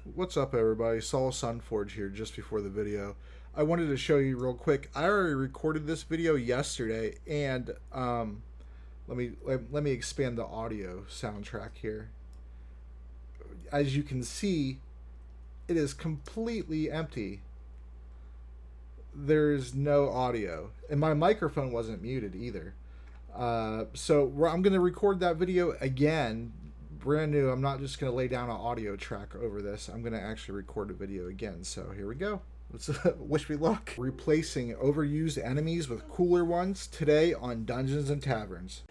What's up, everybody? Saul Sunforge here just before the video. I wanted to show you real quick. I already recorded this video yesterday, and let me expand the audio soundtrack here. As you can see, it is completely empty. There's no audio, and my microphone wasn't muted either. So I'm going to record that video again, brand new. I'm not just going to lay down an audio track over this. I'm going to actually record a video again. So here we go. Let's wish me luck. Replacing overused enemies with cooler ones today on Dungeons and Taverns.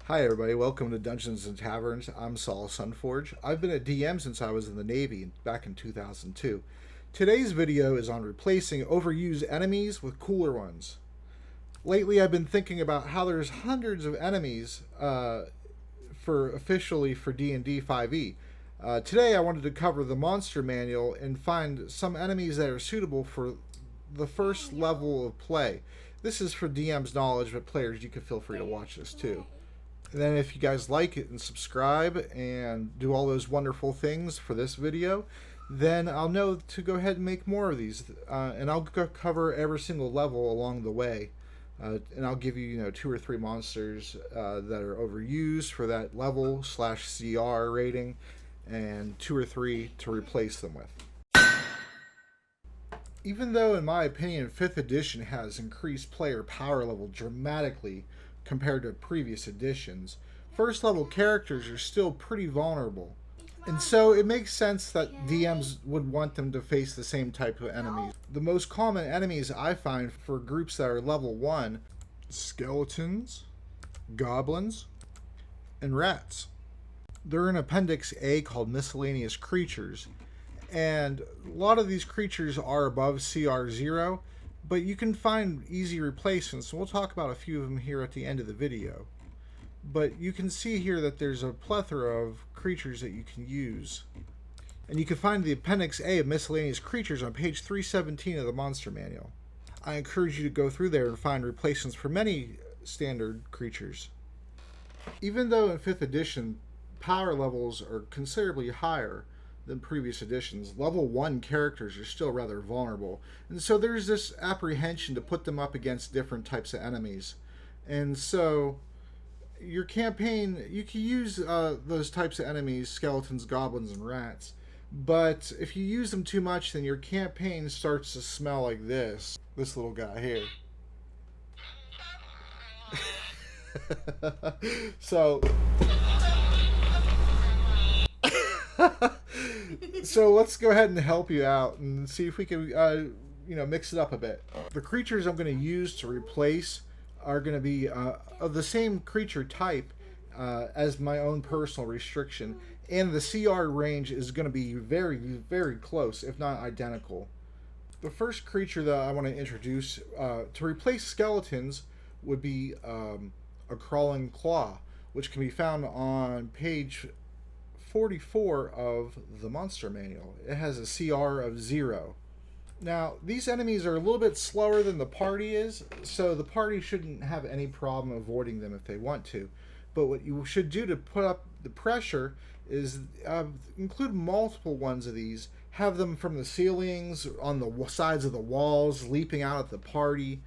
Hi everybody, welcome to Dungeons and Taverns. I'm Saul Sunforge. I've been a DM since I was in the Navy back in 2002. Today's video is on replacing overused enemies with cooler ones. Lately I've been thinking about how there's hundreds of enemies officially for dnd5e. Today I wanted to cover the monster manual and find some enemies that are suitable for the first level of play. This is for DM's knowledge, but players, you can feel free to watch this too. And then if you guys like it and subscribe and do all those wonderful things for this video, then I'll know to go ahead and make more of these. And I'll cover every single level along the way. And I'll give you, 2 or 3 monsters that are overused for that level / CR rating, and 2 or 3 to replace them with. Even though, in my opinion, 5th edition has increased player power level dramatically compared to previous editions, first level characters are still pretty vulnerable. And so it makes sense that DMs would want them to face the same type of enemies. The most common enemies I find for groups that are level 1, skeletons, goblins, and rats. They're in Appendix A called Miscellaneous Creatures, and a lot of these creatures are above CR 0, but you can find easy replacements. We'll talk about a few of them here at the end of the video. But you can see here that there's a plethora of creatures that you can use. And you can find the Appendix A of Miscellaneous Creatures on page 317 of the Monster Manual. I encourage you to go through there and find replacements for many standard creatures. Even though in 5th edition, power levels are considerably higher than previous editions, level 1 characters are still rather vulnerable. And so there's this apprehension to put them up against different types of enemies. And so your campaign, you can use those types of enemies, skeletons, goblins, and rats. But if you use them too much, then your campaign starts to smell like this. This little guy here. So let's go ahead and help you out and see if we can, mix it up a bit. The creatures I'm going to use to replace are going to be of the same creature type as my own personal restriction, and the CR range is going to be very, very close, if not identical. The first creature that I want to introduce to replace skeletons would be a crawling claw, which can be found on page 44 of the Monster Manual. It has a CR of 0. Now, these enemies are a little bit slower than the party is, so the party shouldn't have any problem avoiding them if they want to. But what you should do to put up the pressure is include multiple ones of these, have them from the ceilings, on the sides of the walls, leaping out at the party.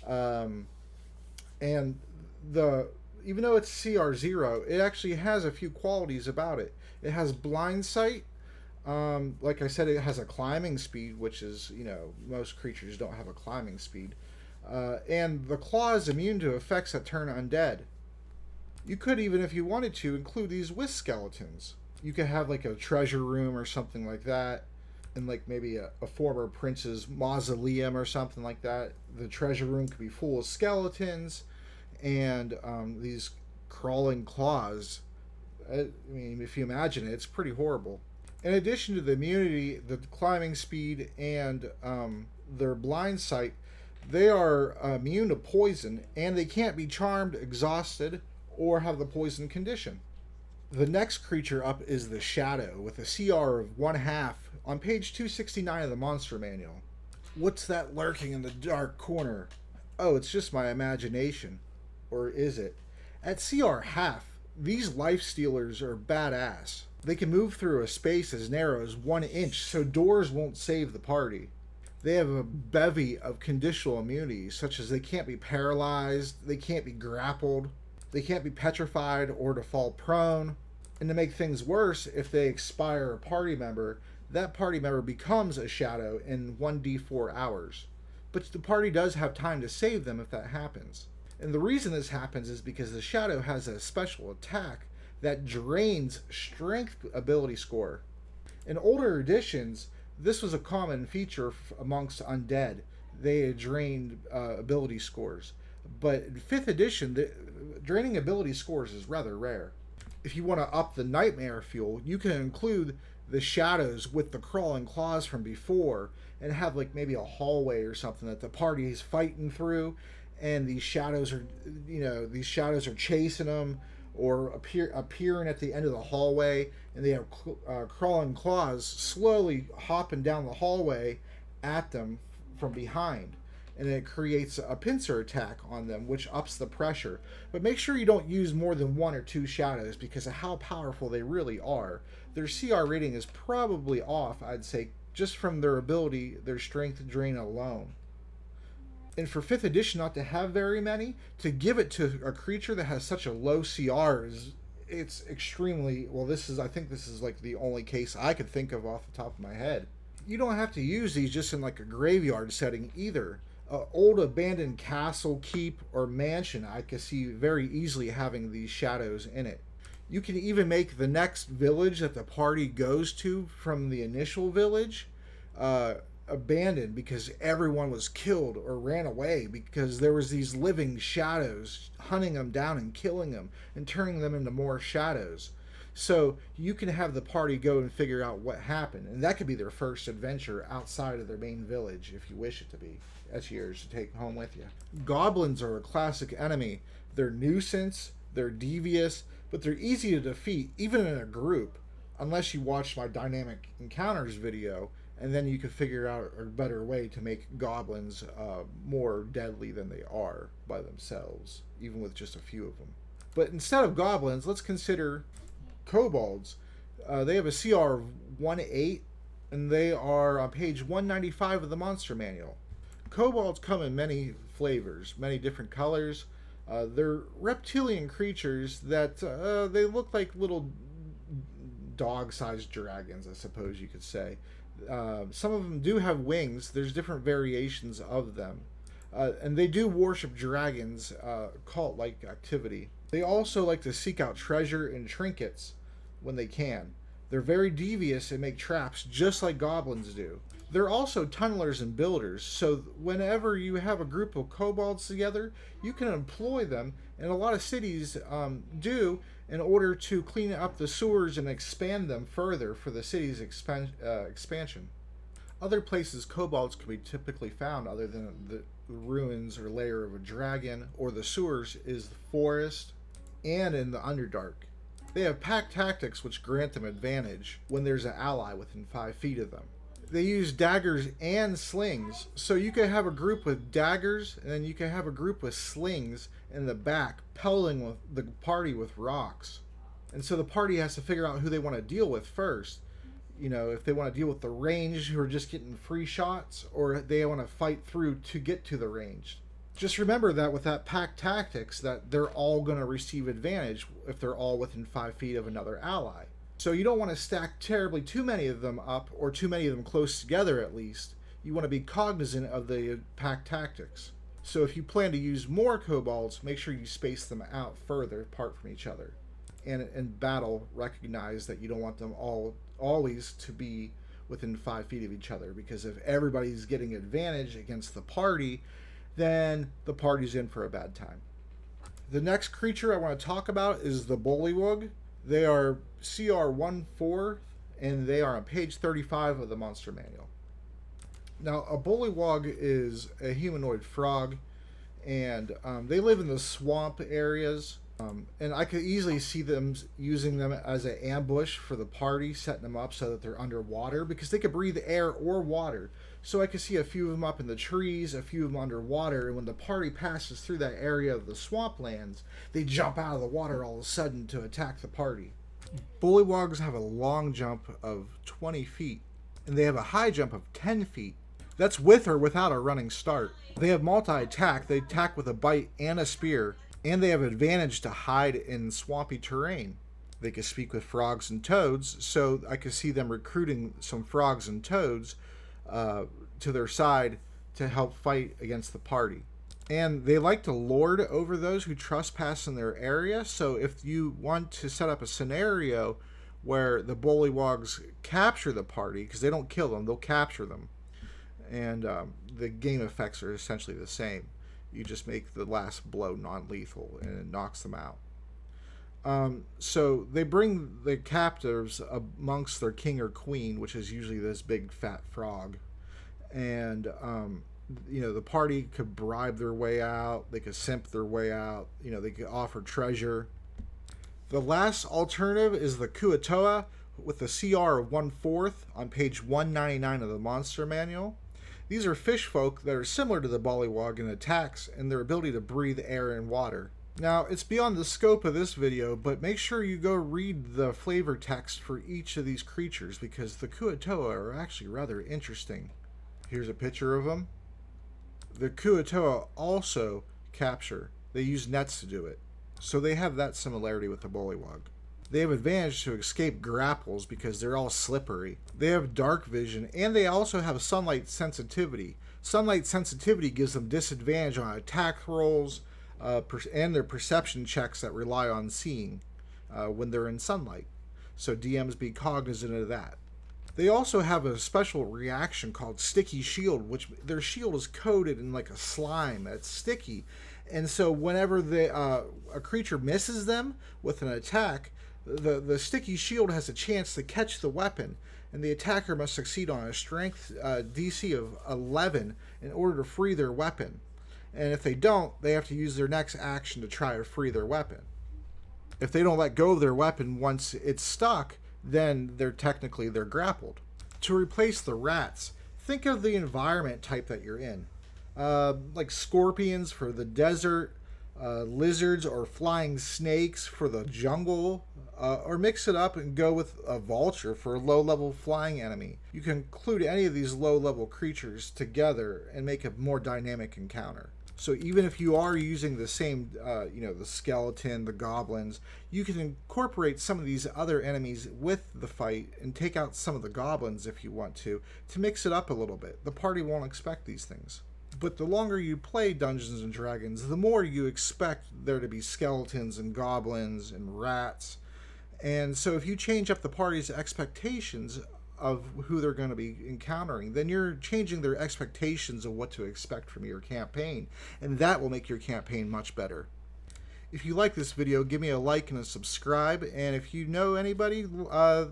And even though it's CR 0, it actually has a few qualities about it. It has blind sight. Like I said, it has a climbing speed, which is, most creatures don't have a climbing speed. And the claw is immune to effects that turn undead. You could, even if you wanted to, include these with skeletons. You could have like a treasure room or something like that, and like maybe a former prince's mausoleum or something like that. The treasure room could be full of skeletons and these crawling claws. I mean, if you imagine it, it's pretty horrible. In addition to the immunity, the climbing speed, and their blind sight, they are immune to poison, and they can't be charmed, exhausted, or have the poison condition. The next creature up is the Shadow, with a CR of 1/2 on page 269 of the Monster Manual. What's that lurking in the dark corner? Oh, it's just my imagination. Or is it? At CR 1/2, These life stealers are badass. They can move through a space as narrow as 1 inch, so doors won't save the party. They have a bevy of conditional immunities, such as they can't be paralyzed, they can't be grappled, they can't be petrified or to fall prone. And to make things worse, if they expire a party member, that party member becomes a shadow in 1d4 hours. But the party does have time to save them if that happens. And the reason this happens is because the shadow has a special attack that drains strength ability score. In older editions, this was a common feature amongst undead. They had drained ability scores. But in 5th edition, draining ability scores is rather rare. If you want to up the nightmare fuel, you can include the shadows with the crawling claws from before and have like maybe a hallway or something that the party is fighting through, and these shadows are chasing them or appearing at the end of the hallway, and they have crawling claws slowly hopping down the hallway at them from behind, and it creates a pincer attack on them, which ups the pressure. But make sure you don't use more than 1 or 2 shadows because of how powerful they really are. Their CR rating is probably off, I'd say, just from their ability, their strength drain alone. And for 5th edition not to have very many, to give it to a creature that has such a low CR it's extremely, well, I think this is like the only case I could think of off the top of my head. You don't have to use these just in like a graveyard setting either. Old abandoned castle, keep, or mansion, I could see very easily having these shadows in it. You can even make the next village that the party goes to from the initial village abandoned because everyone was killed or ran away because there was these living shadows hunting them down and killing them and turning them into more shadows. So you can have the party go and figure out what happened, and that could be their first adventure outside of their main village if you wish it to be. That's yours to take home with you. Goblins are a classic enemy. They're nuisance, they're devious, but they're easy to defeat even in a group, unless you watch my dynamic encounters video, and then you can figure out a better way to make goblins more deadly than they are by themselves, even with just a few of them. But instead of goblins, let's consider kobolds. They have a CR of 1-8, and they are on page 195 of the monster manual. Kobolds come in many flavors, many different colors. They're reptilian creatures that they look like little dog-sized dragons, I suppose you could say. Some of them do have wings. There's different variations of them. And they do worship dragons, cult-like activity. They also like to seek out treasure and trinkets when they can. They're very devious and make traps just like goblins do. They're also tunnelers and builders, so whenever you have a group of kobolds together, you can employ them, and a lot of cities do, in order to clean up the sewers and expand them further for the city's expansion. Other places kobolds can be typically found other than the ruins or lair of a dragon or the sewers is the forest and in the Underdark. They have pack tactics which grant them advantage when there's an ally within 5 feet of them. They use daggers and slings, so you can have a group with daggers and then you can have a group with slings in the back pelting the party with rocks. And so the party has to figure out who they want to deal with first. You know, if they want to deal with the ranged who are just getting free shots, or they want to fight through to get to the ranged. Just remember that with that pack tactics that they're all going to receive advantage if they're all within 5 feet of another ally. So you don't want to stack terribly too many of them up, or too many of them close together at least. You want to be cognizant of the pack tactics. So if you plan to use more kobolds, make sure you space them out further apart from each other. And in battle, recognize that you don't want them always to be within 5 feet of each other, because if everybody's getting advantage against the party, then the party's in for a bad time. The next creature I want to talk about is the Bullywug. They are CR 1-4, and they are on page 35 of the monster manual. Now, a Bullywug is a humanoid frog, and they live in the swamp areas. And I could easily see them using them as an ambush for the party, setting them up so that they're underwater, because they could breathe air or water. So I could see a few of them up in the trees, a few of them underwater, and when the party passes through that area of the swamplands, they jump out of the water all of a sudden to attack the party. Bullywugs have a long jump of 20 feet, and they have a high jump of 10 feet. That's with or without a running start. They have multi-attack. They attack with a bite and a spear, and they have advantage to hide in swampy terrain. They can speak with frogs and toads, so I could see them recruiting some frogs and toads to their side to help fight against the party. And they like to lord over those who trespass in their area, so if you want to set up a scenario where the Bullywugs capture the party, because they don't kill them, they'll capture them, and the game effects are essentially the same. You just make the last blow non-lethal and it knocks them out. So they bring the captives amongst their king or queen, which is usually this big fat frog. And, the party could bribe their way out. They could simp their way out. They could offer treasure. The last alternative is the Kuo-Toa with a CR of 1/4 on page 199 of the monster manual. These are fish folk that are similar to the Bullywug in attacks and their ability to breathe air and water. Now, it's beyond the scope of this video, but make sure you go read the flavor text for each of these creatures, because the Kuo-Toa are actually rather interesting. Here's a picture of them. The Kuo-Toa also capture. They use nets to do it. So they have that similarity with the Bullywug. They have advantage to escape grapples because they're all slippery. They have dark vision, and they also have sunlight sensitivity. Sunlight sensitivity gives them disadvantage on attack rolls and their perception checks that rely on seeing when they're in sunlight. So DMs be cognizant of that. They also have a special reaction called sticky shield, which their shield is coated in like a slime that's sticky. And so whenever a creature misses them with an attack, the sticky shield has a chance to catch the weapon, and the attacker must succeed on a strength DC of 11 in order to free their weapon. And if they don't, they have to use their next action to try to free their weapon. If they don't let go of their weapon once it's stuck, then they're grappled. To replace the rats, think of the environment type that you're in. Like scorpions for the desert, lizards or flying snakes for the jungle, or mix it up and go with a vulture for a low-level flying enemy. You can include any of these low-level creatures together and make a more dynamic encounter. So even if you are using the same, the skeleton, the goblins, you can incorporate some of these other enemies with the fight and take out some of the goblins if you want to mix it up a little bit. The party won't expect these things. But the longer you play Dungeons and Dragons, the more you expect there to be skeletons and goblins and rats. And so if you change up the party's expectations of who they're going to be encountering, then you're changing their expectations of what to expect from your campaign. And that will make your campaign much better. If you like this video, give me a like and a subscribe. And if you know anybody, let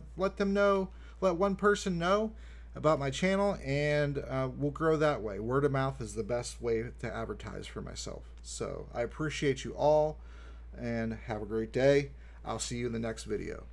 one person know about my channel, and we'll grow that way. Word of mouth is the best way to advertise for myself. So I appreciate you all, and have a great day. I'll see you in the next video.